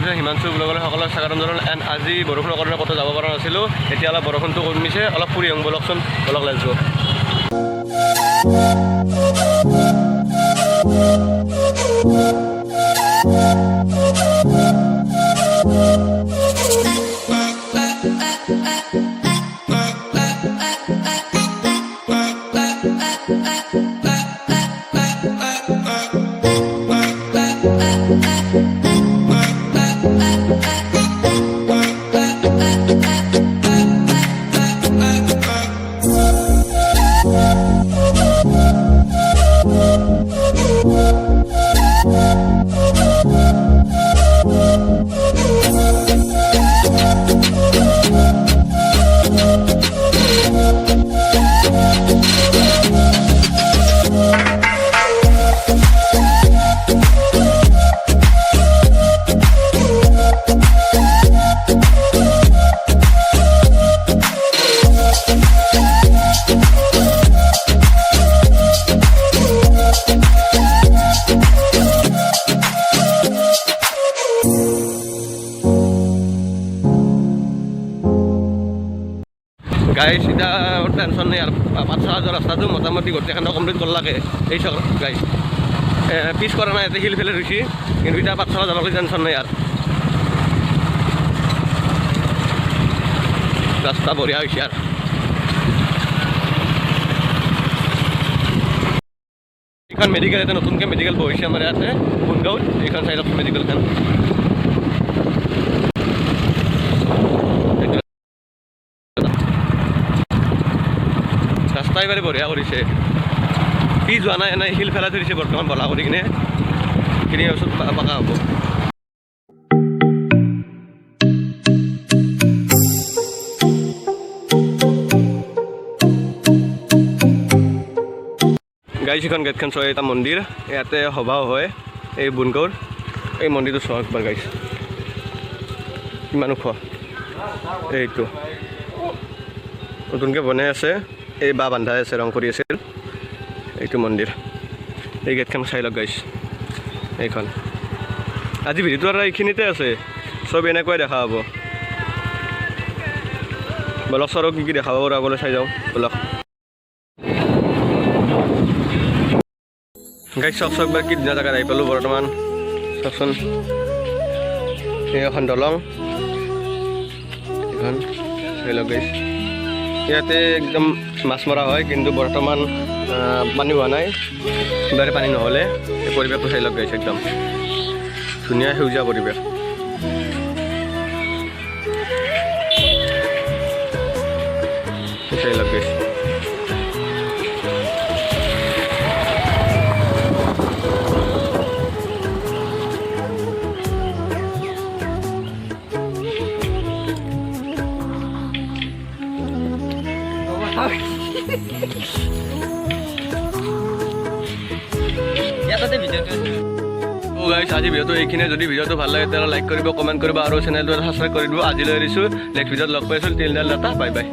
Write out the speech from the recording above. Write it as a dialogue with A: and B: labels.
A: আছে হিমাংশু ব্লগলৈ সকলোকে স্বাগতম জনালোঁ। এণ্ড আজি বৰষুণৰ কাৰণে ক'তো যাব পৰা নাছিলোঁ। এতিয়া অলপ বৰষুণটো কমিছে, অলপ ফুৰি আহোঁ ব'লকচোন, ব'লক লেটছ গো। গাইছ এতিয়া টেনশ্যন নাই আৰু পাঠশালা যোৱা ৰাস্তাটো মোটামুটি গোটেইখানো কমপ্লিট কৰলাকে। এই চক গাইছ পিছ কৰা নাই, ইয়াতে শিল ফেলে ৰৈছি, কিন্তু এতিয়া পাঠশালা যাবলৈ টেনশ্যন নাই আৰু ৰাস্তা বঢ়িয়া হৈছে। আৰু এইখন মেডিকেল, এটা নতুনকৈ মেডিকেল বহিছে আমাৰ ইয়াতে বনগাঁৱত, এইখন চাইডত মেডিকেলখন। ৰাস্তা এবাৰে বঢ়িয়া কৰিছে, পিছ যোৱা নাই, এনেই শিল ফেলাই থৈ দিছে বৰ্তমান বলা কৰি কিনে, এইখিনি ওচৰত পাকা হ'ব। গাইছ এখন গেটখন চোৱা, এটা মন্দিৰ, ইয়াতে সভাও হয় এই বনগাঁৱৰ। এই মন্দিৰটো চোৱা একবাৰ গাইছ, কিমান ওখ, এইটো নতুনকৈ বনাই আছে, এই বা বান্ধাই আছে, ৰং কৰি আছিল। এইটো মন্দিৰ, এই গেটখন চাই লওক গাইছ। এইখন আজি ভিডিঅ'টো আৰু এইখিনিতে আছে, চব এনেকুৱাই দেখা হ'ব। বলক চৰক কি কি দেখা পাব, আগলৈ চাই যাওঁ বলক গাইছ। চক চকবাৰ কি ধুনীয়া জেগাত আহি পালোঁ বৰ্তমান, চাওকচোন। এই এখন দলং, এইখন চাই লওক গাইছ। ইয়াতে একদম মাছ মৰা হয়, কিন্তু বৰ্তমান পানী হোৱা নাই, বাৰে পানী নহ'লে। এই পৰিৱেশটো চাই লওক গাইছ, একদম ধুনীয়া সেউজীয়া পৰিৱেশ। চাই লওক গাইছ। আজি ভিডিঅ'টো এইখিনিয়ে। যদি ভিডিঅ'টো ভাল লাগে তেতিয়াহ'লে লাইক কৰিব, কমেণ্ট কৰিব আৰু চেনেলটো ছাবস্ক্ৰাইব কৰি দিব। আজিলৈ এৰিছোঁ, নেক্সট ভিডিঅ'ত লগ পাইছোঁ। Till then tata, bye by.